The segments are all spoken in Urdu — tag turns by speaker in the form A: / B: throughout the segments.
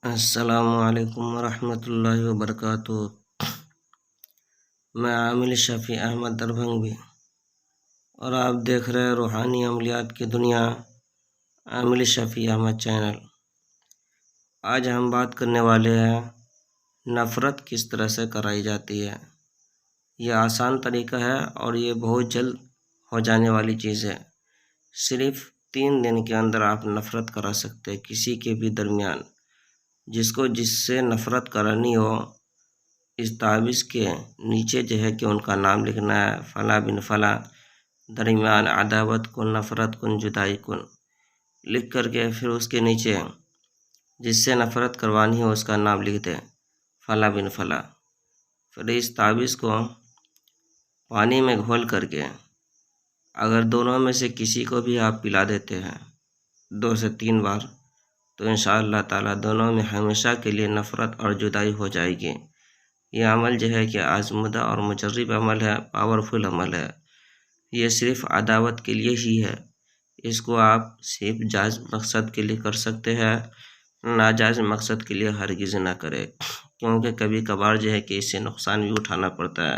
A: السلام علیکم ورحمۃ اللہ وبرکاتہ۔ میں عامل شفیع احمد دربھنگی اور آپ دیکھ رہے روحانی عملیات کی دنیا، عامل شفیع احمد چینل۔ آج ہم بات کرنے والے ہیں نفرت کس طرح سے کرائی جاتی ہے۔ یہ آسان طریقہ ہے اور یہ بہت جلد ہو جانے والی چیز ہے۔ صرف 3 دن کے اندر آپ نفرت کرا سکتے ہیں کسی کے بھی درمیان۔ جس سے نفرت کرانی ہو، اس تعویذ کے نیچے کہ ان کا نام لکھنا ہے، فلاں بن فلاں، درمیان عداوت کن، نفرت کن، جدائی کن، لکھ کر کے پھر اس کے نیچے جس سے نفرت کروانی ہو اس کا نام لکھ دیں، فلاں بن فلاں۔ پھر اس تعویذ کو پانی میں گھول کر کے اگر دونوں میں سے کسی کو بھی آپ پلا دیتے ہیں 2 سے 3 بار، تو انشاءاللہ تعالیٰ دونوں میں ہمیشہ کے لیے نفرت اور جدائی ہو جائے گی۔ یہ عمل کہ آزمودہ اور مجرب عمل ہے، پاورفل عمل ہے۔ یہ صرف عداوت کے لیے ہی ہے۔ اس کو آپ صرف جائز مقصد کے لیے کر سکتے ہیں، ناجائز مقصد کے لیے ہرگز نہ کرے، کیونکہ کبھی کبھار کہ اس سے نقصان بھی اٹھانا پڑتا ہے۔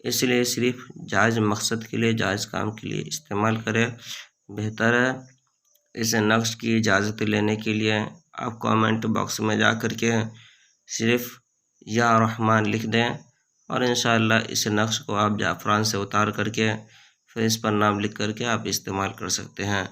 A: اس لیے صرف جائز مقصد کے لیے، جائز کام کے لیے استعمال کرے، بہتر ہے۔ اسے نقش کی اجازت لینے کے لیے آپ کامنٹ باکس میں جا کر کے صرف یا رحمان لکھ دیں، اور انشاءاللہ اس نقش کو آپ زعفران سے اتار کر کے پھر اس پر نام لکھ کر کے آپ استعمال کر سکتے ہیں۔